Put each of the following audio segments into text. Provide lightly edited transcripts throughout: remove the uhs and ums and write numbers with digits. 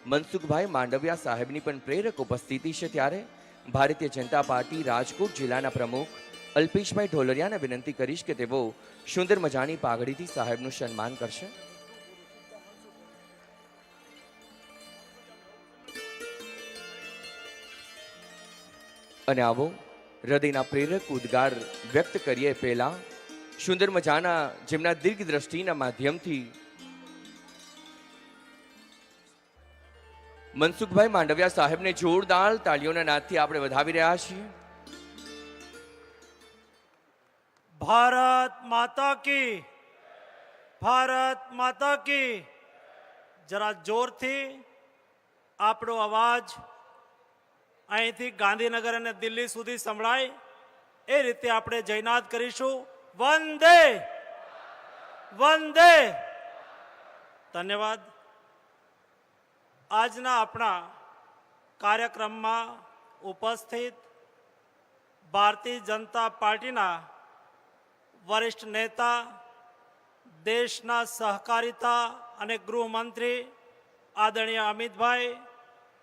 મનસુખભાઈ માંડવિયા સાહેબની પણ પ્રેરક ઉપસ્થિતિ છે, ત્યારે ભારતીય જનતા પાર્ટી રાજકોટ જિલ્લાના પ્રમુખ અલ્પેશભાઈ ઢોલરિયાને વિનંતી કરીશ કે તેઓ સુંદર મજાની પાઘડીથી સાહેબનું સન્માન કરશે. અને આવો હૃદયના પ્રેરક ઉદ્ગાર વ્યક્ત કરીએ પહેલા સુંદર મજાના જેમના દીર્ઘ દ્રષ્ટિના માધ્યમથી મનસુખભાઈ માંડવિયા સાહેબને જોરદાર તાળીઓના નાદથી આપણે વધાવી રહ્યા છીએ. ભારત માતા કી, ભારત માતા કી. જરા જોરથી આપણો અવાજ અહીંથી ગાંધીનગર અને દિલ્હી સુધી સંભળાય એ રીતે આપણે જયનાદ કરીશું. વંદે વંદે. ધન્યવાદ. આજના આપણા કાર્યક્રમમાં ઉપસ્થિત ભારતીય જનતા પાર્ટીના વરિષ્ઠ નેતા, દેશના સહકારિતા અને ગૃહમંત્રી આદરણીય અમિતભાઈ,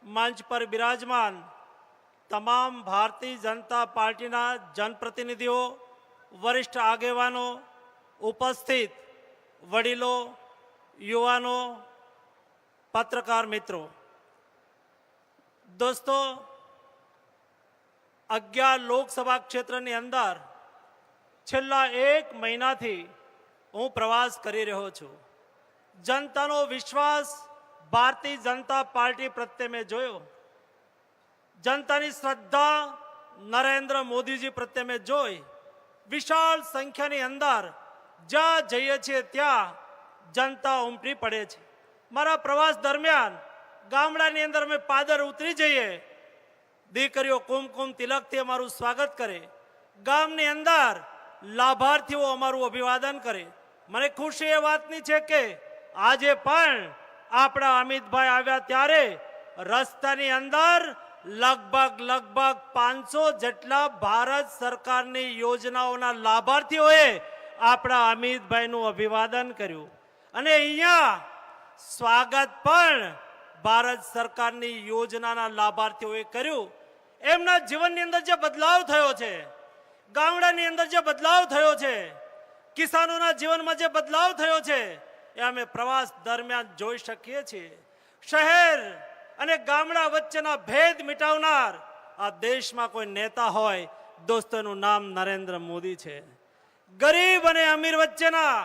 મંચ પર બિરાજમાન તમામ ભારતીય જનતા પાર્ટીના જનપ્રતિનિધિઓ, વરિષ્ઠ આગેવાનો, ઉપસ્થિત વડીલો, યુવાનો, પત્રકાર મિત્રો, દોસ્તો, 11 લોકસભા ક્ષેત્રની અંદર છેલ્લા 1 મહિનાથી હું પ્રવાસ કરી રહ્યો છું. જનતાનો વિશ્વાસ ભારતીય જનતા પાર્ટી પ્રત્યે મેં જોયો. જનતાની શ્રદ્ધા નરેન્દ્ર મોદીજી પ્રત્યે મેં જોઈ. વિશાળ સંખ્યાની અંદર જ્યાં જઈએ છીએ ત્યાં જનતા ઉમટી પડે છે. મારા પ્રવાસ દરમિયાન ગામડાની અંદર અમે પાદર ઉતરી જઈએ, દીકરીઓ કુમકુમ તિલકથી અમારું સ્વાગત કરે. ગામની અંદર લાભાર્થીઓ અમારું અભિવાદન કરે. મને ખુશી એ વાતની છે કે આજે પણ આપણા અમિતભાઈ આવ્યા ત્યારે રસ્તાની અંદર લગભગ 500 જેટલા ભારત સરકારની યોજનાઓના લાભાર્થીઓએ આપણા અમિતભાઈનું અભિવાદન કર્યું. અને અહીંયા સ્વાગત પણ ભારત સરકારની યોજનાના લાભાર્થીઓએ કર્યું. એમના જીવનની અંદર જે બદલાવ થયો છે, ગામડાની અંદર જે બદલાવ થયો છે, કિસાનોના જીવનમાં જે બદલાવ થયો છે, એ અમે પ્રવાસ દરમિયાન જોઈ શકીએ છીએ. શહેર અને ગામડા વચ્ચેના ભેદ મિટાવનાર આ દેશમાં કોઈ નેતા હોય, દોસ્તોનું નામ નરેન્દ્ર મોદી છે. ગરીબ અને અમીર વચ્ચેના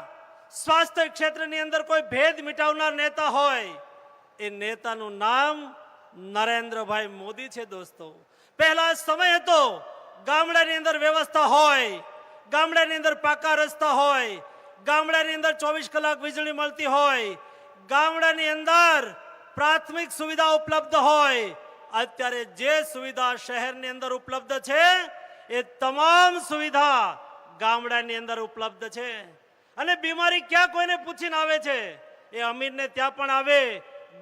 સ્વાસ્થ્ય ક્ષેત્રની અંદર કોઈ ભેદ મિટાવનાર નેતા હોય, એ નેતાનું નામ નરેન્દ્રભાઈ મોદી છે. દોસ્તો, પહેલા સમય હતો ગામડાની અંદર વ્યવસ્થા હોય, ગામડાની અંદર પાકા રસ્તા હોય, ગામડાની અંદર 24 કલાક વીજળી મળતી હોય, ગામડાની અંદર પ્રાથમિક સુવિધા ઉપલબ્ધ હોય. અત્યારે જે સુવિધા શહેરની અંદર ઉપલબ્ધ છે એ તમામ સુવિધા ગામડાની અંદર ઉપલબ્ધ છે. અને બીમારી ક્યાં કોઈને પૂછીને આવે છે? એ અમીરને ત્યાં પણ આવે,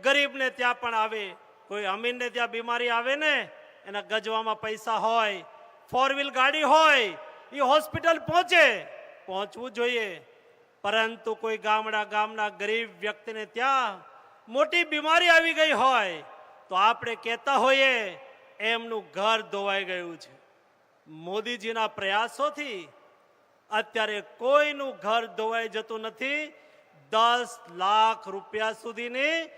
ગરીબને ત્યાં પણ આવે. કોઈ અમીરને ત્યાં બીમારી આવે ને, એના ગજવામાં પૈસા હોય, 4 વ્હીલ ગાડી હોય, એ હોસ્પિટલ પહોંચવું જોઈએ. પરંતુ કોઈ ગામના ગરીબ વ્યક્તિને ત્યાં મોટી બીમારી આવી ગઈ હોય તો આપણે કહેતા હોઈએ એમનું ઘર ધોવાઈ ગયું છે. મોદીજીના પ્રયાસોથી અત્યારે કોઈનું ઘર ધોવાઈ જતું નથી. 10 લાખ રૂપિયા સુધીની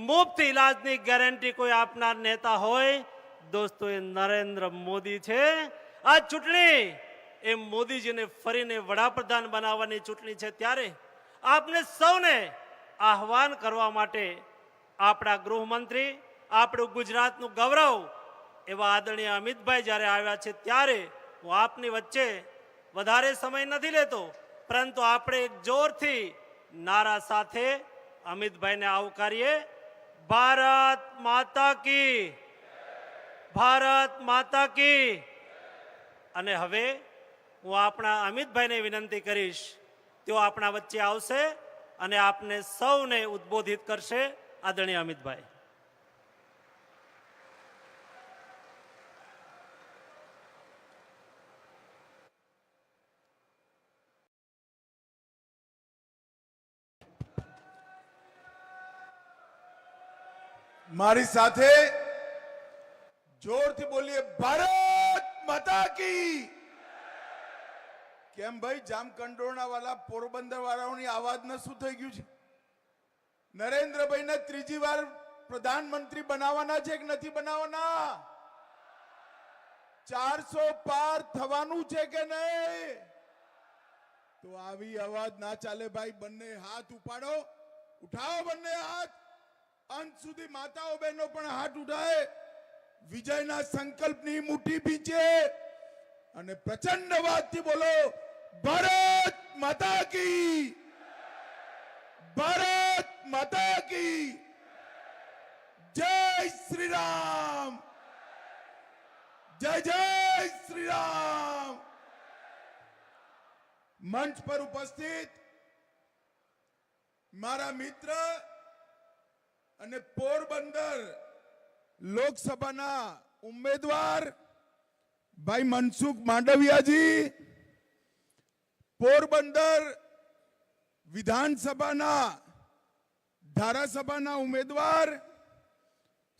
મુફ્ત ઇલાજની ગેરંટી કોઈ આપનાર નેતા હોય, દોસ્તો, એ નરેન્દ્ર મોદી છે. આ ચૂંટણી એ મોદીજીને ફરીને વડાપ્રધાન બનાવવાની ચૂંટણી છે. ત્યારે આપને સૌને આહવાન કરવા માટે આપણા ગૃહમંત્રી, આપણું ગુજરાતનું ગૌરવ એવા આદરણીય અમિતભાઈ જ્યારે આવ્યા છે, ત્યારે હું આપની વચ્ચે વધારે સમય નથી લેતો, પરંતુ આપણે એક જોરથી નારા સાથે અમિતભાઈને આવકારીએ. ભારત માતા કી, ભારત માતા કી. અને હવે હું આપણા અમિતભાઈને વિનંતી કરીશ, તેઓ આપણા વચ્ચે આવશે અને આપને સૌને ઉદ્બોધિત કરશે. આદરણીય અમિતભાઈ. મારી સાથે જોરથી બોલીએ ભારત માતા કી. કેમ ભાઈ જામકંડોરણા વાળા પોરબંદર વાળાઓની આવાજને શું થઈ ગયું છે? નરેન્દ્રભાઈને ત્રીજી વાર પ્રધાનમંત્રી બનાવવાના છે કે નથી બનાવવાના? 400 પાર થવાનું છે કે નહીં? તો આવી અવાજ ના ચાલે ભાઈ. બંને હાથ ઉપાડો, ઉઠાવો બંને હાથ. અંત સુધી માતાઓ બહેનો પણ હાથ ઉઠાય. વિજયના સંકલ્પની મુઠ્ઠી ભીંચે અને પ્રચંડ અવાજથી બોલો ભારત માતા કી, ભારત માતા કી જય શ્રી રામ, જય જય શ્રી રામ. મંચ પર ઉપસ્થિત મારા મિત્ર અને પોરબંદર લોકસભાના ઉમેદવાર ભાઈ મનસુખ માંડવિયાજી, પોરબંદર વિધાનસભાના ધારાસભાના ઉમેદવાર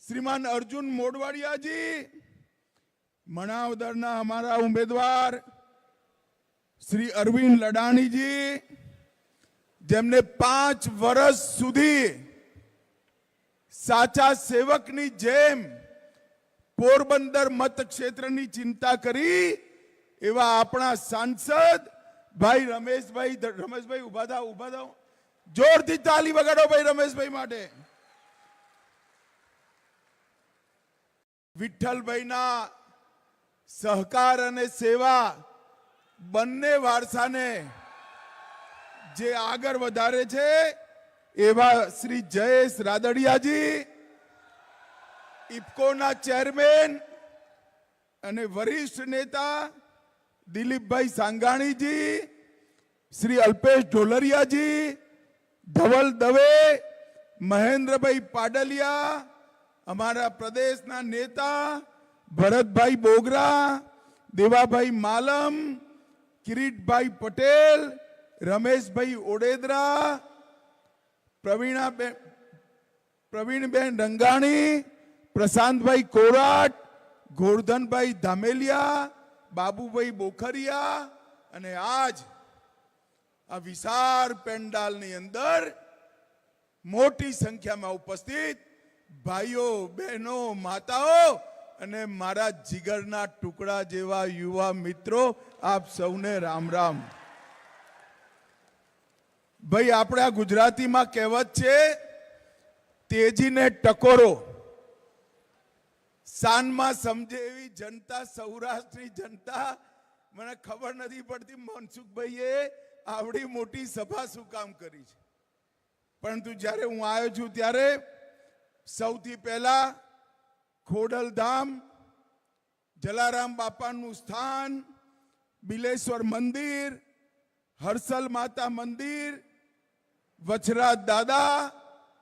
શ્રીમાન અર્જુન મોઢવાડિયાજી, મણાવદરના અમારા ઉમેદવાર શ્રી અરવિંદ લડાણીજી, જેમને 5 વર્ષ સુધી સાચા સેવકની જેમ પોરબંદર મતક્ષેત્રની ચિંતા કરી એવા આપણા સાંસદ ભાઈ રમેશભાઈ ઉભા થાઓ. જોરથી તાલી વગાડો ભાઈ રમેશભાઈ માટે. વિઠ્ઠલભાઈના સહકાર અને સેવા બંને વારસાને જે આગળ વધારે છે એવા શ્રી જયેશ રાદડિયાજી, ઇફકોના ચેરમેન અને વરિષ્ઠ નેતા દિલીપભાઈ સાંગાણીજી, શ્રી અલ્પેશ ઢોલરિયાજી, ધવલ દવે, મહેન્દ્રભાઈ પાડલિયા, અમારા પ્રદેશના નેતા ભરતભાઈ બોગરા, દેવાભાઈ માલમ, કિરીટભાઈ પટેલ, રમેશભાઈ ઓડેદરા, પ્રવીણબેન રંગાણી, પ્રશાંતભાઈ કોરાટ, ગોરધનભાઈ ધામેલિયા, બાબુભાઈ બોખરિયા અને આજ આ વિશાળ પેન્ડાલની અંદર મોટી સંખ્યામાં ઉપસ્થિત ભાઈઓ, બહેનો, માતાઓ અને મારા જીગરના ટુકડા જેવા યુવા મિત્રો, આપ સૌને રામ રામ. ભાઈ આપણા ગુજરાતીમાં કહેવત છે તેજીને ટકોરો. સાનમાં સમજે એવી જનતા, સૌરાષ્ટ્રની જનતા, મને ખબર નથી પડતી મનસુખભાઈએ આવડી મોટી સભા શું કામ કરી છે. પરંતુ જ્યારે હું આવ્યો છું ત્યારે સૌથી પહેલા ખોડલધામ, જલારામ બાપાનું સ્થાન, બિલેશ્વર મંદિર, હર્ષલ માતા મંદિર, વચરાજ દાદા,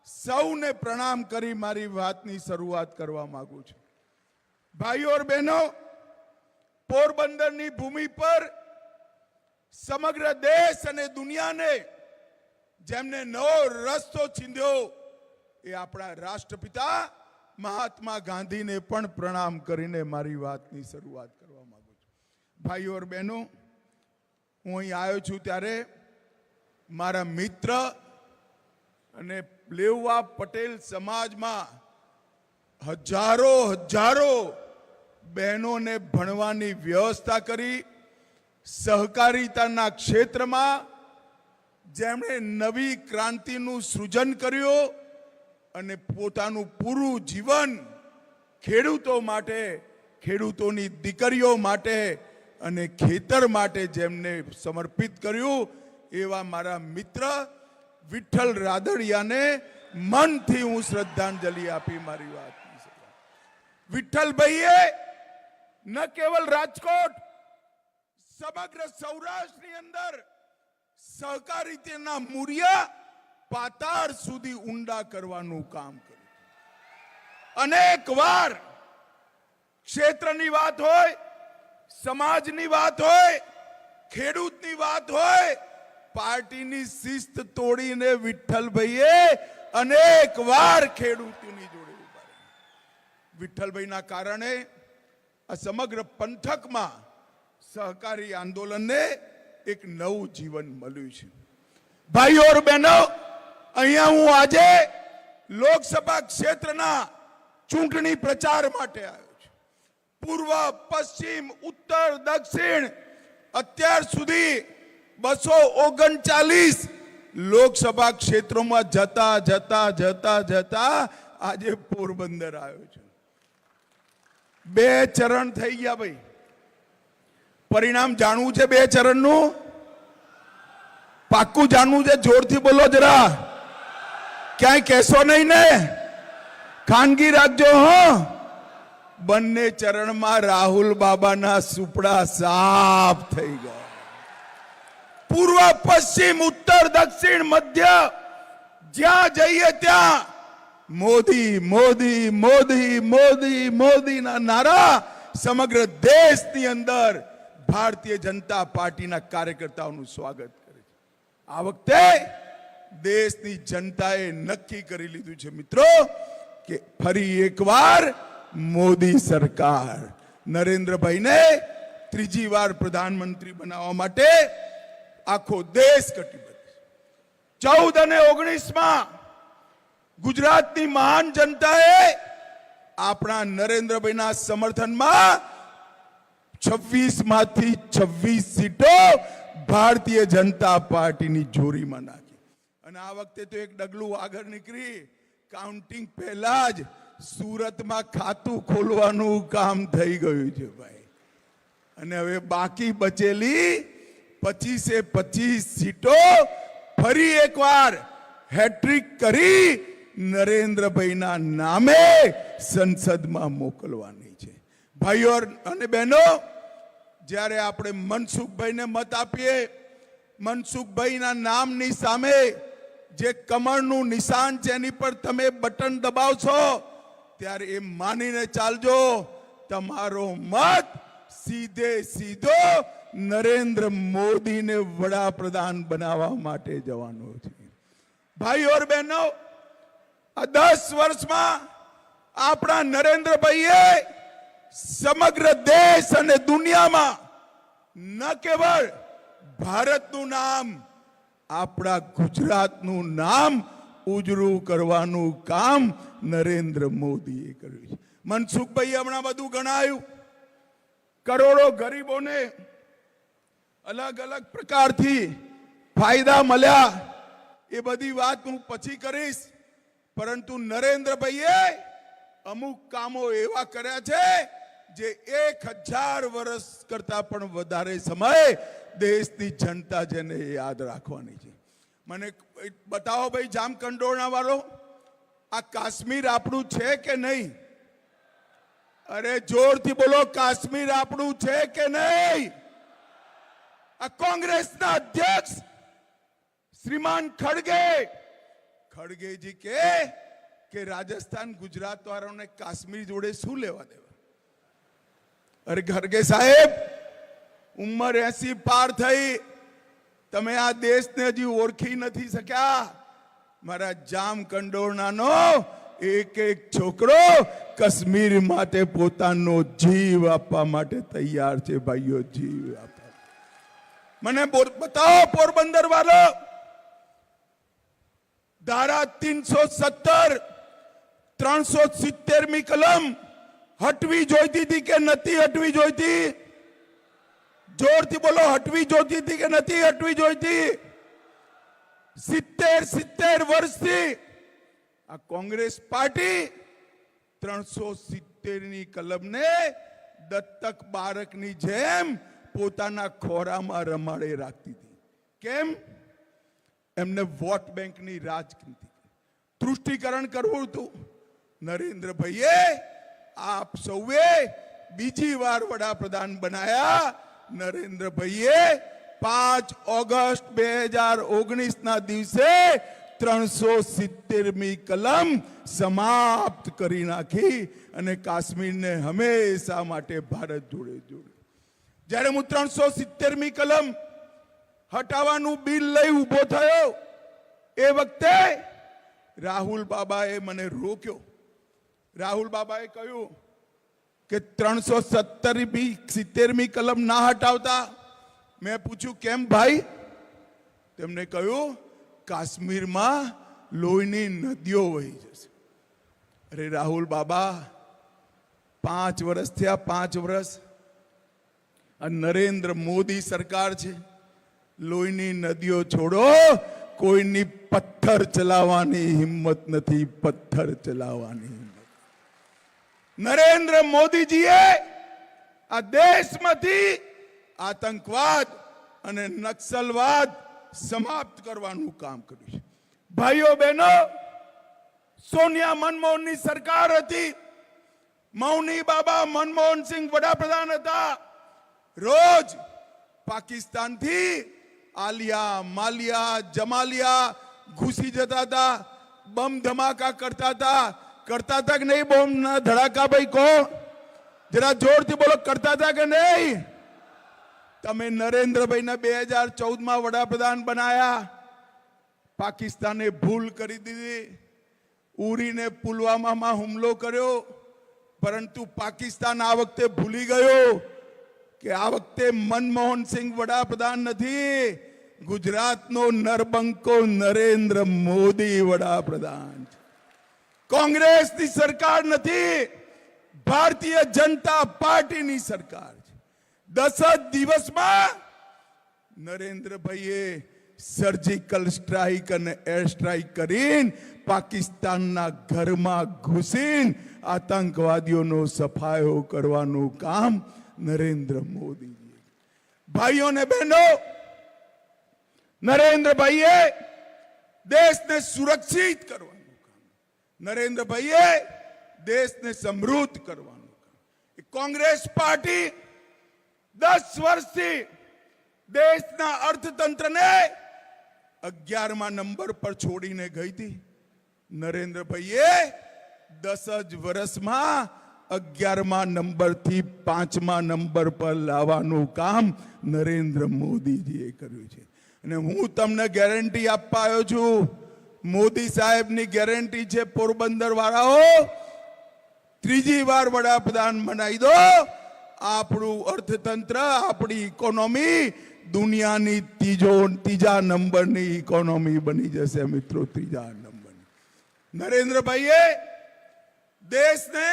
સૌને પ્રણામ કરી મારી વાતની શરૂઆત કરવા માંગુ છું. ભાઈઓ और બહેનો, પોરબંદરની ભૂમિ પર સમગ્ર દેશ અને દુનિયાને જેમને નવો રસ્તો ચીંધ્યો એ આપણા રાષ્ટ્રપિતા મહાત્મા ગાંધીને પણ પ્રણામ કરીને મારી વાતની શરૂઆત કરવા માંગુ છું. ભાઈઓ और બહેનો, હું અહીં આવ્યો છું ત્યારે મારા મિત્ર અને લેઉવા પટેલ સમાજમાં હજારો બહેનોને ભણવાની વ્યવસ્થા કરી, સહકારિતાના ક્ષેત્રમાં જેમણે નવી ક્રાંતિનું સૃજન કર્યું અને પોતાનું પૂરું જીવન ખેડૂતો માટે, ખેડૂતોની દીકરીઓ માટે અને ખેતર માટે જેમને સમર્પિત કર્યું એવા મારા મિત્ર વિઠ્ઠલ રાદડિયાને મનથી હું શ્રદ્ધાંજલિ આપી મારી વાત. વિઠ્ઠલભાઈએ ન કેવલ રાજકોટ, સમગ્ર સૌરાષ્ટ્રની અંદર સહકારિતાના મૂળિયા પાતાળ સુધી ઊંડા કરવાનું કામ કર્યું. અનેક વાર ક્ષેત્રની વાત હોય, સમાજની વાત હોય, ખેડૂતની વાત હોય, પાર્ટીની શિસ્ત તોડીને વિઠ્ઠલભાઈએ અનેક વાર ખેડૂતોની જોડે ઉભા. વિઠ્ઠલભાઈના કારણે આ સમગ્ર પંથકમાં સહકારી આંદોલનને એક નવું જીવન મળ્યું છે. ભાઈઓ और બહેનો, અહીંયા હું આજે લોકસભા ક્ષેત્રના ચૂંટણી પ્રચાર માટે આવ્યો છું. પૂર્વ, પશ્ચિમ, ઉત્તર, દક્ષિણ અત્યાર સુધી 239 લોકસભા ક્ષેત્રોમાં જતા જતા જતા જતા આજે પોરબંદર આવ્યો છું. 2 ચરણ થઈ ગયા ભાઈ. પરિણામ જાણવું છે 2 ચરણનું? પાક્કું જાણવું છે? જોરથી બોલો જરા. ક્યાંય કહેશો નહીં ને? ખાનગી રાખજો હો. બંને ચરણમાં રાહુલ બાબાના સુપડા સાફ થઈ ગયા. પૂર્વ, પશ્ચિમ, ઉત્તર, દક્ષિણ, મધ્ય જ્યાં જઈએ ત્યાં મોદી મોદી મોદી મોદી મોદીના નારા સમગ્ર દેશની અંદર ભારતીય જનતા પાર્ટીના કાર્યકર્તાઓનું સ્વાગત કરે છે. આ વખતે દેશની જનતાએ નક્કી કરી લીધું છે મિત્રો કે ફરી એકવાર મોદી સરકાર નરેન્દ્રભાઈને ત્રીજી વાર પ્રધાનમંત્રી બનાવવા માટે આખો દેશ કટિબદ્ધ છે. 14 અને 19માં ગુજરાતની મહાન જનતાએ આપણા નરેન્દ્રભાઈના સમર્થનમાં 26 માંથી 26 સીટો ભારતીય જનતા પાર્ટીની જોરીમાં નાખી. અને આ વખતે તો એક ડગલું આગળ નીકળી. કાઉન્ટિંગ પહેલા જ સુરતમાં ખાતું ખોલવાનું કામ થઈ ગયું છે ભાઈ. અને હવે બાકી બચેલી 25 સીટો ફરી એકવાર હેટ્રિક કરી નરેન્દ્રભાઈના નામે સંસદમાં મોકલવાની છે. ભાઈઓ અને બહેનો, જ્યારે આપણે મનસુખભાઈને મત આપીએ, મનસુખભાઈના નામની સામે જે કમળનું નિશાન છે એની પર તમે બટન દબાવશો ત્યારે એ માનીને ચાલજો તમારો મત સીધે સીધો નરેન્દ્ર મોદીને વડાપ્રધાન બનાવવા માટે જવાનો છે. ભાઈઓ और બહેનો, આ 10 વર્ષમાં આપણા નરેન્દ્રભાઈએ સમગ્ર દેશ અને દુનિયામાં ન કેવળ ભારતનું નામ, આપણા ગુજરાતનું નામ ઉજળું કરવાનું કામ નરેન્દ્ર મોદીએ કર્યું છે. મનસુખભાઈએ હમણાં બધું ગણાયું. કરોડો ગરીબોને અલગ અલગ પ્રકારથી ફાયદા મળ્યા. એ બધી વાત હું પછી કરીશ. પરંતુ નરેન્દ્રભાઈએ અમુક કામો એવા કર્યા છે જે 1000 વર્ષ કરતા પણ વધારે સમય દેશની જનતા જેને યાદ રાખવાની છે. મને બતાવો ભાઈ જામકંડોરણા વાળો, આ કાશ્મીર આપણું છે કે નહીં? અરે જોરથી બોલો, કાશ્મીર આપણું છે કે નહીં? આ કોંગ્રેસના અધ્યક્ષ શ્રીમાન ખડગેજી કે રાજસ્થાન ગુજરાત વાળાને કાશ્મીર જોડે શું લેવા દેવા? અરે ખડગે સાહેબ, ઉંમર 80 પાર થઈ, તમે આ દેશને હજી ઓળખી નથી શક્યા. મારા જામકંડોરણાનો એક એક છોકરો કાશ્મીર માટે પોતાનો જીવ આપવા માટે તૈયાર છે. ભાઈઓ, જીવ આપવા. મને બતાવો પોરબંદર વાળો, ધારા 370 370મી કલમ હટવી જોઈતી હતી કે નથી હટવી જોઈતી? જોરથી બોલો, હટવી જોઈતી હતી કે નથી હટવી જોઈતી? 70 વર્ષથી આ કોંગ્રેસ પાર્ટી 370ની કલમને દત્તક બાળકની જેમ પોતાના ખોરામાં રમાડે રાખતી હતી. કેમ? એમને વોટ બેંકની રાજનીતિ, તૃષ્ટિકરણ કરવું હતું. નરેન્દ્રભાઈએ આપ સૌએ બીજી વાર વડાપ્રધાન બનાયા. નરેન્દ્રભાઈએ 5 ઓગસ્ટ 2019ના દિવસે 370મી કલમ સમાપ્ત કરી નાખી અને કાશ્મીરને હંમેશા માટે ભારત જોડે જોડે. જ્યારે હું 370મી કલમ હટાવવાનું બિલ લઈ ઊભો થયો, એ વખતે રાહુલ બાબાએ મને રોક્યો. રાહુલ બાબાએ કહ્યું કે 370મી કલમ ના હટાવતા. મેં પૂછ્યું કેમ ભાઈ? તેમને કહ્યું કાશ્મીરમાં લોહીની નદીઓ વહી જશે. અરે રાહુલ બાબા, 5 વર્ષ થયા, 5 વર્ષ. આ નરેન્દ્ર મોદી સરકાર છે. લોહીની નદીઓ છોડો, કોઈની પથ્થર ચલાવવાની હિંમત નથી. પથ્થર ચલાવવાની હિંમત. નરેન્દ્ર મોદીજીએ આ દેશમાંથી આતંકવાદ અને નક્સલવાદ સમાપ્ત કરવાનું કામ કર્યું છે. ભાઈઓ બહેનો, સોનિયા મનમોહનની સરકાર હતી. મૌની બાબા મનમોહનસિંહ વડાપ્રધાન હતા. રોજ પાકિસ્તાનથી આલિયા, માલિયા, જમાલિયા ઘૂસી જતા હતા. બમ ધમાકા કરતા હતા. કરતા હતા કે નહીં બોમ્બ ના ધડાકા? ભાઈ કોણ? જરા જોરથી બોલો, કરતા હતા કે નહીં? તમે નરેન્દ્રભાઈને 2014માં વડાપ્રધાન બનાયા. પાકિસ્તાને ભૂલ કરી દીધી. ઉરીને પુલવામામાં હુમલો કર્યો. પરંતુ પાકિસ્તાન આ વખતે ભૂલી ગયો કે આ વખતે મનમોહનસિંહ વડાપ્રધાન નથી, ગુજરાતનો નરબંકો નરેન્દ્ર મોદી વડાપ્રધાન છે. કોંગ્રેસની સરકાર નથી, ભારતીય જનતા પાર્ટીની સરકાર છે. 10 જ દિવસમાં નરેન્દ્રભાઈએ સર્જિકલ સ્ટ્રાઇક અને એર સ્ટ્રાઇક કરીને પાકિસ્તાનના ઘરમાં ઘૂસીને આતંકવાદીઓનો સફાયો કરવાનું કામ નરેન્દ્ર મોદીજી. ભાઈઓ ને બહેનો, નરેન્દ્રભાઈએ દેશને સુરક્ષિત કરવાનું કામ, નરેન્દ્રભાઈએ દેશને સમૃદ્ધ કરવાનું કામ. કોંગ્રેસ પાર્ટી 10 વર્ષથી દેશના અર્થતંત્રને 11મા નંબર પર છોડીને ગઈ હતી. નરેન્દ્રભાઈએ 10 જ વર્ષમાં 11મા નંબરથી 5મા નંબર પર લાવવાનું કામ નરેન્દ્ર મોદીજીએ કર્યું છે. અને હું તમને ગેરંટી આપવા આવ્યો છું. મોદી સાહેબની ગેરંટી છે, પોરબંદર વાળાઓ 3જી વાર વડાપ્રધાન બનાવી દો, આપણું અર્થતંત્ર, આપણી ઇકોનોમી દુનિયાની 3જા નંબરની ઇકોનોમી બની જશે. મિત્રો, 3જા નંબરની. નરેન્દ્રભાઈએ દેશને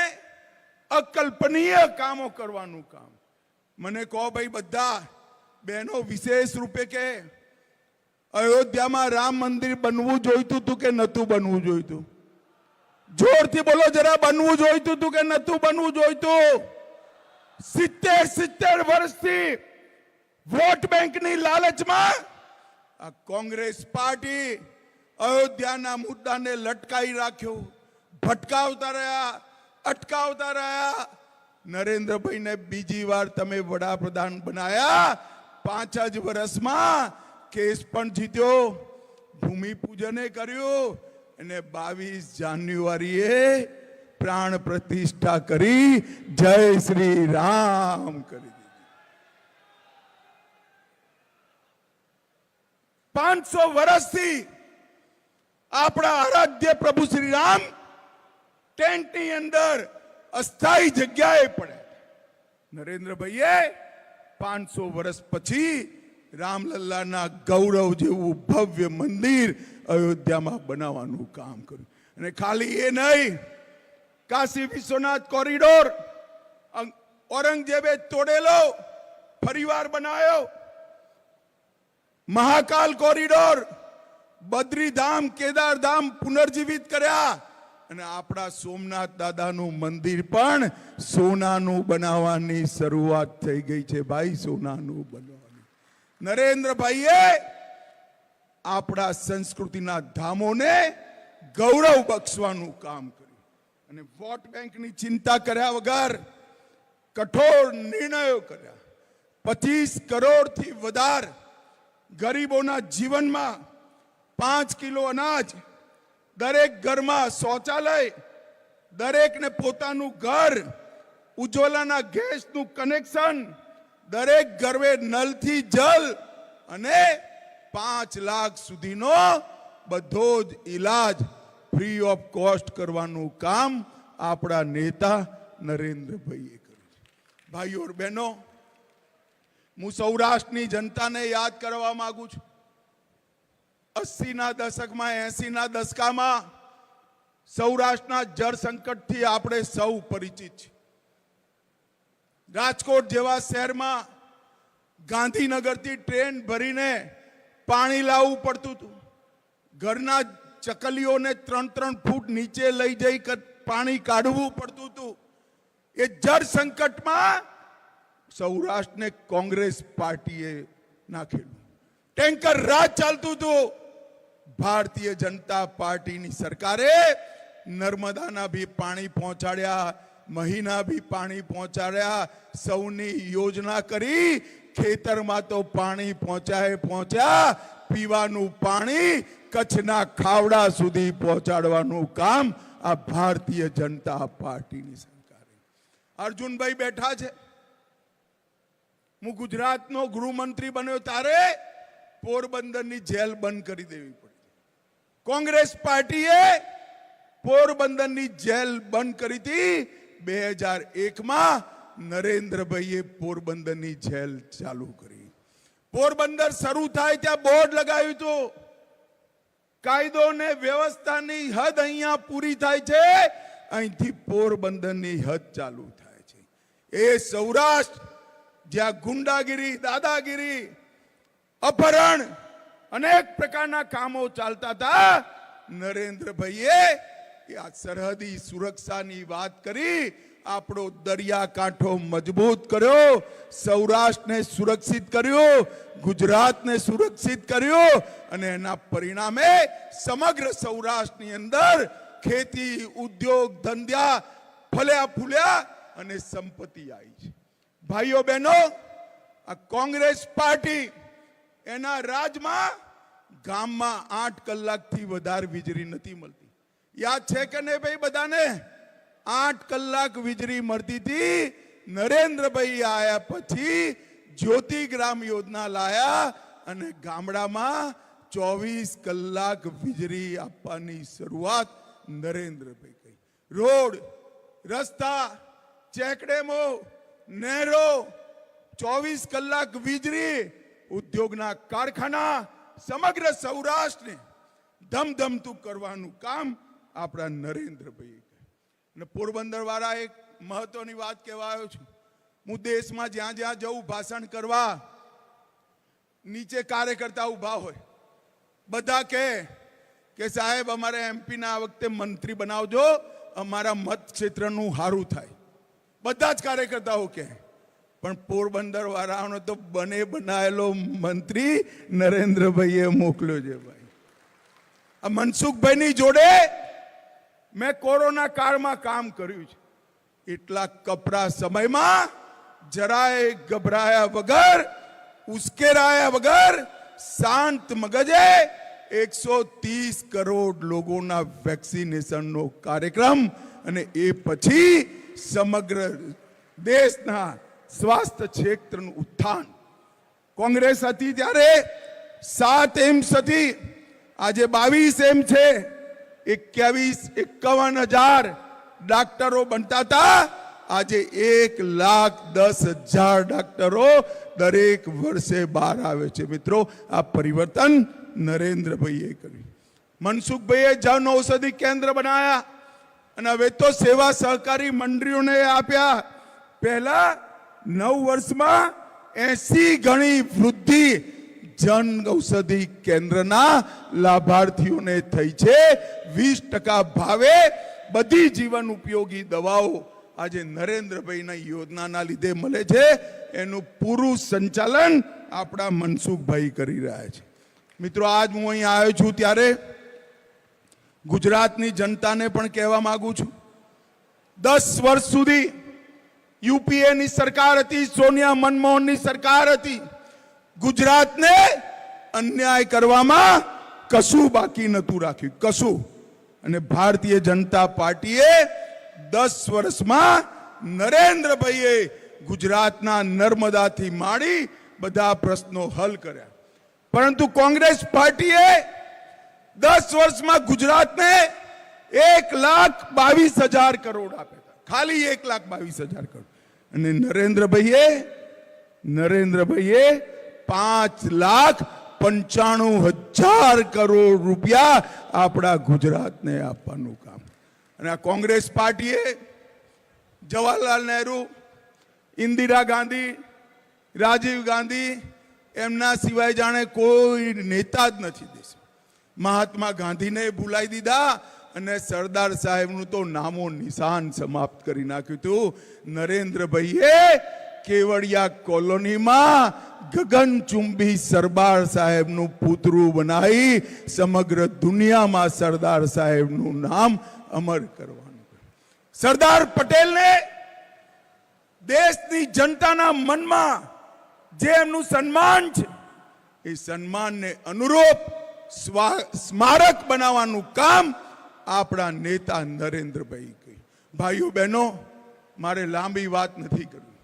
અકલ્પનીય કામો કરવાનું કામ. મને કહો ભાઈ, બધા બહેનો વિશેષ રૂપે કે અયોધ્યામાં રામ મંદિર બનવું જોઈતું હતું કે નતું બનવું જોઈતું? જોરથી બોલો જરા, બનવું જોઈતું હતું કે નતું બનવું જોઈતું? 70 વર્ષથી વોટ બેંકની લાલચમાં આ કોંગ્રેસ પાર્ટી અયોધ્યાના મુદ્દાને લટકાઈ રાખ્યો, ભટકાવતા રહ્યા, અટકાવતા રહ્યા. નરેન્દ્રભાઈને બીજી વાર તમે વડાપ્રધાન બનાયા. 5 જ વર્ષમાં કેસ પણ જીત્યો, ભૂમિપૂજને કર્યું અને 22 જાન્યુઆરીએ પ્રાણ પ્રતિષ્ઠા કરી જય શ્રી રામ કરી દીધી. 500 વર્ષથી આપણા આરાધ્ય પ્રભુ શ્રી રામ ટેન્ટની અંદર અસ્થાયી જગ્યાએ પડે. નરેન્દ્રભાઈએ 500 વર્ષ પછી રામલલ્લાના ગૌરવ જેવું ભવ્ય મંદિર અયોધ્યામાં બનાવવાનું કામ કર્યું. અને ખાલી એ નહીં, કાશી વિશ્વનાથ કોરિડોર ઔરંગઝેબે તોડેલો ફરીવાર બનાવ્યો. મહાકાલ કોરિડોર, બદ્રીધામ, કેદારધામ પુનર્જીવિત કર્યા. અને આપણા સોમનાથ દાદાનું મંદિર પણ સોનાનું બનાવવાની શરૂઆત થઈ ગઈ છે. ભાઈ, સોનાનું બનાવવાનું. નરેન્દ્રભાઈએ આપણા સંસ્કૃતિના ધામોને ગૌરવ બક્ષવાનું કામ કર્યું. અને વોટ બેંકની ચિંતા કર્યા વગર કઠોર નિર્ણયો કર્યા. 25 કરોડથી વધારે ગરીબોના જીવનમાં 5 કિલો અનાજ, દરેક ઘરમાં શૌચાલય, દરેકને પોતાનું ઘર, ઉજ્જવલાના ગેસનું કનેક્શન, દરેક ઘરે નલથી જલ અને 5 લાખ સુધીનો બધો જ ઈલાજ ફ્રી ઓફ કોસ્ટ કરવાનું કામ આપણા નેતા નરેન્દ્રભાઈએ કર્યું છે। ભાઈઓ और બહેનો, હું સૌરાષ્ટ્રની જનતાને યાદ કરવા માંગુ છું। 80ના દશકમાં 80ના દશકામાં સૌરાષ્ટ્રના જળ સંકટથી આપણે સૌ પરિચિત છીએ। રાજકોટ જેવા શહેરમાં ગાંધીનગરથી ટ્રેન ભરીને પાણી લાવવું પડતું હતું। ઘરના ચકલીઓને 3-3 ફૂટ નીચે લઈ જઈ પાણી કાઢવું પડતું હતું। એ જળ સંકટમાં સૌરાષ્ટ્રને કોંગ્રેસ પાર્ટીએ નાખેલું। ટેન્કર રાજ ચાલતું હતું। ભારતીય જનતા પાર્ટીની સરકારે નર્મદાના ભી પાણી પહોંચાડ્યા, મહીના ભી પાણી પહોંચાડ્યા, સૌની યોજના કરી। ખેતરમાં તો પાણી પહોંચ્યા, પીવાનું પાણી કચ્છના ખાવડા સુધી પહોંચાડવાનું કામ આ ભારતીય જનતા પાર્ટીની સરકારે। અર્જુનભાઈ બેઠા છે। હું ગુજરાતનો ગૃહમંત્રી બન્યો ત્યારે પોરબંદરની જેલ બંધ કરી દેવી પડી। કોંગ્રેસ પાર્ટીએ પોરબંદરની જેલ બંધ કરી હતી। 2001માં નરેન્દ્રભાઈએ પોરબંદરની જેલ ચાલુ કરી। પોરબંદર શરૂ થાય ત્યાં બોર્ડ લગાવ્યું હતું, કાયદો ને વ્યવસ્થાની હદ અહીંયા પૂરી થાય છે, અહીંથી પોરબંદરની હદ ચાલુ થાય છે। એ સૌરાષ્ટ્ર જ્યાં ગુંડાગીરી, દાદાગીરી, અપહરણ, અનેક પ્રકારના કામો ચાલતા હતા, નરેન્દ્રભાઈએ આ સરહદી સુરક્ષાની વાત કરી। આપણો દરિયાકાંઠો મજબૂત કર્યો, સૌરાષ્ટ્રને સુરક્ષિત કર્યો, ગુજરાતને સુરક્ષિત કર્યો, અને એના પરિણામે સમગ્ર સૌરાષ્ટ્રની અંદર ખેતી, ઉદ્યોગ, ધંધા ફલ્યા ફૂલ્યા અને સંપત્તિ આવી છે। ભાઈઓ બહેનો, આ કોંગ્રેસ પાર્ટી એના રાજમાં ગામમાં 8 કલાકથી વધારે વીજળી નથી મળતી। યાદ છે કે નહીં ભાઈ બધાને? 8 કલાક વીજળી મળતી હતી। નરેન્દ્રભાઈ આયા પછી જ્યોતિ ગ્રામ યોજના લાયા અને ગામડામાં 24 કલાક વીજળી આપવાની શરૂઆત નરેન્દ્રભાઈ કરી। રોડ, રસ્તા, ચેકડેમો, નહેરો, 24 કલાક વીજળી, ઉદ્યોગના કારખાના, સમગ્ર સૌરાષ્ટ્રને ધમધમતું કરવાનું કામ આપણા નરેન્દ્રભાઈએ કર્યું। અને પોરબંદર વાળા એક મહત્વની વાત કહેવા આવ્યો છું। હું દેશમાં જ્યાં જ્યાં જઉં ભાષણ કરવા, નીચે કાર્યકર્તા ઉભા હોય, બધા કે સાહેબ અમારે એમપી ના આ વખતે મંત્રી બનાવજો, અમારા મત ક્ષેત્રનું સારું થાય। બધા જ કાર્યકર્તાઓ કહે, પણ પોરબંદર વાળાનો તો બને બનાયેલો મંત્રી નરેન્દ્રભાઈએ મોકલ્યો છે। ભાઈ, આ મનસુખભાઈની જોડે મેં કોરોના કાળમાં કામ કર્યું છે। એટલા કપરા સમયમાં જરાય ગભરાયા વગર, ઉશ્કેરાયા વગર, શાંત મગજે 130 કરોડ લોકોના વેક્સિનેશનનો કાર્યક્રમ, અને એ પછી સમગ્ર દેશના સ્વાસ્થ્ય ક્ષેત્રનું ઉત્થાન। કોંગ્રેસ હતી ત્યારે 7 એમ્સ હતી, આજે 22 એમ્સ છે। 51,000 ડોક્ટરો બનતા હતા, આજે 1,10,000 ડોક્ટરો દરેક વર્ષે બહાર આવે છે। મિત્રો, આ પરિવર્તન નરેન્દ્રભાઈએ કર્યું। મનસુખભાઈએ જન ઔષધિ કેન્દ્ર બનાયા અને હવે તો સેવા સહકારી મંડળીઓને આપ્યા। પહેલા 9 વર્ષમાં 80 ગણી વૃદ્ધિ જન ઔષધિ કેન્દ્રના લાભાર્થીઓને થઈ છે। 20% ભાવે બધી જીવન ઉપયોગી દવાઓ આજે નરેન્દ્રભાઈના યોજનાના લીધે મળે છે। એનું પૂરું સંચાલન આપણા મનસુખભાઈ કરી રહ્યા છે। મિત્રો, આજ હું અહીં આવ્યો છું ત્યારે ગુજરાતની જનતાને પણ કહેવા માંગુ છું, 10 વર્ષ સુધી યુપીએની સરકાર હતી, સોનિયા મનમોહનની સરકાર હતી। ગુજરાતને અન્યાય કરવામાં કશું બાકી નહોતું રાખ્યું, કશું। અને ભારતીય જનતા પાર્ટીએ 10 વર્ષમાં નરેન્દ્રભાઈએ ગુજરાતના નર્મદાથી માંડી બધા પ્રશ્નો હલ કર્યા। પરંતુ કોંગ્રેસ પાર્ટીએ 10 વર્ષમાં ગુજરાતને 1,22,000 કરોડ આપ્યા હતા, ખાલી 1,22,000 કરોડ. અને નરેન્દ્રભાઈએ 5,95,000 કરોડ રૂપિયા આપણા ગુજરાતને આપવાનું કામ. અને આ કોંગ્રેસ પાર્ટીએ જવાહરલાલ નહેરુ, ઇન્દિરા ગાંધી, રાજીવ ગાંધી, એમના સિવાય જાણે કોઈ નેતા જ નથી દેશમાં. મહાત્મા ગાંધીને ભૂલાઈ દીધા અને સરદાર સાહેબનું તો નામો નિશાન સમાપ્ત કરી નાખ્યું હતું. નરેન્દ્રભાઈએ કેવડિયા કોલોનીમાં ગગનચુંબી સરદાર સાહેબનું પૂતળું બનાવી સમગ્ર દુનિયામાં સરદાર સાહેબનું નામ અમર કરવાનું. સરદાર પટેલને દેશની જનતાના મનમાં જે એમનું સન્માન છે એ સન્માનને અનુરૂપ સ્મારક બનાવવાનું કામ આપણા નેતા નરેન્દ્રભાઈ કર્યું. ભાઈઓ બહેનો, મારે લાંબી વાત નથી કરવી,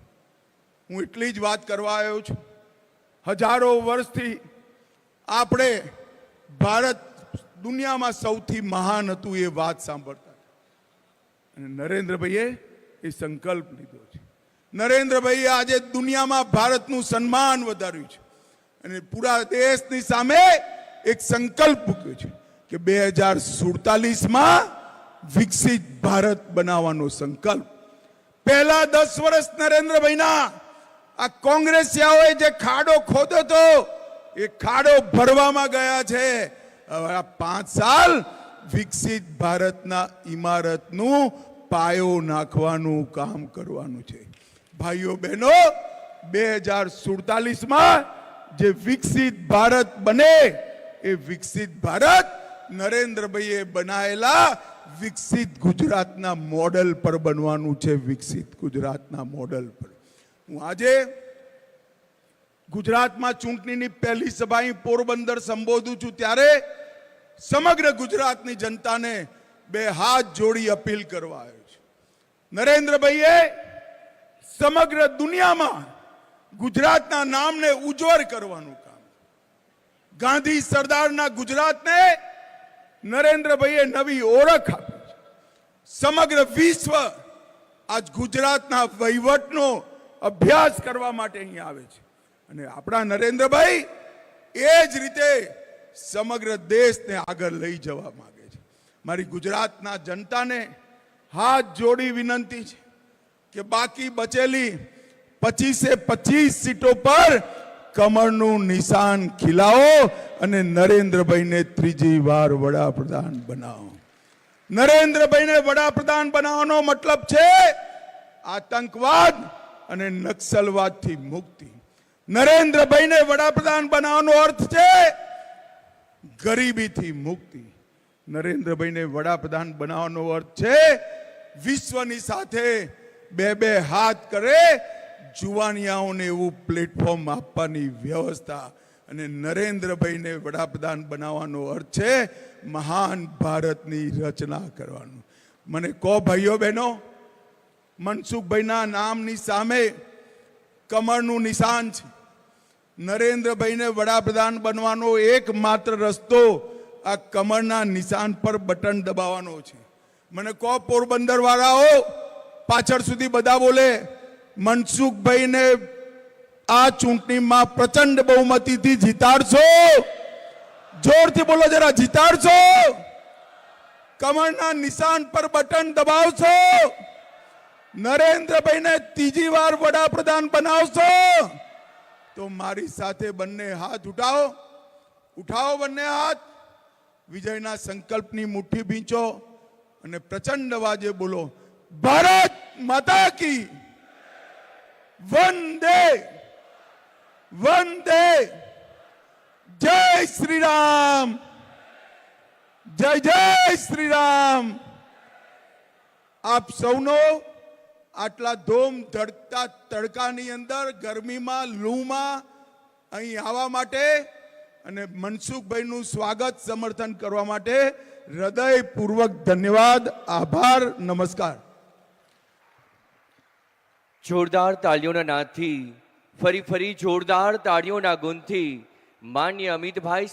હું એટલી જ વાત કરવા આવ્યો છું. હજારો વર્ષથી આપણે ભારત દુનિયામાં સૌથી મહાન હતું એ વાત સાંભળતા હતા. અને નરેન્દ્રભાઈએ એ સંકલ્પ લીધો છે. નરેન્દ્રભાઈએ આજે દુનિયામાં ભારતનું સન્માન વધાર્યું છે અને પૂરા દેશની સામે એક સંકલ્પ મૂક્યો છે કે 2047માં વિકસિત ભારત બનાવવાનો સંકલ્પ. પહેલા 10 વર્ષ નરેન્દ્રભાઈના આ કોંગ્રેસિયાઓએ જે ખાડો ખોદ્યો હતો એ ખાડો ભરવામાં ગયા છે. હવે આ 5 સાલ વિકસિત ભારતના ઇમારતનું પાયો નાખવાનું કામ કરવાનું છે. ભાઈઓ બહેનો, 2047માં જે વિકસિત ભારત બને એ વિકસિત ભારત નરેન્દ્રભાઈએ બનાવેલા વિકસિત ગુજરાતના મોડેલ પર બનવાનું છે. વિકસિત ગુજરાતના મોડેલ પર. હું આજે ગુજરાતમાં ચૂંટણીની પહેલી સભા અહીં પોરબંદર સંબોધું છું ત્યારે સમગ્ર ગુજરાતની જનતાને 2 હાથ જોડી અપીલ કરવા આવ્યો છું. નરેન્દ્રભાઈએ સમગ્ર દુનિયામાં ગુજરાતના નામને ઉજ્જવળ કરવાનું કામ, ગાંધી સરદારના ગુજરાતને નરેન્દ્રભાઈએ નવી ઓળખ આપી છે. સમગ્ર વિશ્વ આજ ગુજરાતના વહીવટનો અભ્યાસ કરવા માટે અહીં આવે છે. અને આપણા નરેન્દ્રભાઈ એ જ રીતે સમગ્ર દેશને આગળ લઈ જવા માંગે છે. મારી ગુજરાતના જનતાને હાથ જોડી વિનંતી છે કે બાકી બચેલી 25 સીટો પર કમળનું નિશાન ખીલાવો અને નરેન્દ્રભાઈને ત્રીજી વાર વડાપ્રધાન બનાવો. નરેન્દ્રભાઈને વડાપ્રધાન બનાવવાનો મતલબ છે આતંકવાદ અને નક્સલવાદથી મુક્તિ. નરેન્દ્રભાઈને વડાપ્રધાન બનાવવાનો અર્થ છે ગરીબીથી મુક્તિ. નરેન્દ્રભાઈને વડાપ્રધાન બનાવવાનો અર્થ છે વિશ્વની સાથે 2 હાથ કરે જુવાનિયાઓને એવું પ્લેટફોર્મ આપવાની વ્યવસ્થા. અને નરેન્દ્રભાઈને વડાપ્રધાન બનાવવાનો અર્થ છે મહાન ભારતની રચના કરવાનું. મને કહો ભાઈઓ બહેનો, મનસુખભાઈના નામની સામે કમળનું નિશાન છે. નરેન્દ્રભાઈને વડાપ્રધાન બનવાનો એકમાત્ર રસ્તો આ કમળના નિશાન પર બટન દબાવવાનો છે. મને કહો પોરબંદર વાળાઓ, પાછળ સુધી બધા બોલે, મનસુખભાઈને આ ચૂંટણીમાં પ્રચંડ બહુમતીથી જીતાડશો? જોરથી બોલો જરા, જીતાડશો? કમળના નિશાન પર બટન દબાવશો? નરેન્દ્રભાઈને ત્રીજી વાર વડાપ્રધાન બનાવશો? તો મારી સાથે બંને હાથ ઉઠાવો, ઉઠાવો બંને હાથ. વિજયના સંકલ્પની મુઠ્ઠી ભીંચો અને પ્રચંડ અવાજે બોલો, ભારત માતા કી વંદે વંદે. જય શ્રી રામ, જય જય શ્રી રામ. આપ સૌનો આટલા ધોમ ધડકતા તડકાની અંદર, ગરમીમાં, લૂમાં અહીં આવવા માટે અને મનસુખભાઈનું સ્વાગત સમર્થન કરવા માટે હૃદયપૂર્વક ધન્યવાદ, આભાર, નમસ્કાર. જોરદાર તાળીઓના નાદથી, ફરી જોરદાર તાળીઓના ગુણથી માન્ય અમિતભાઈ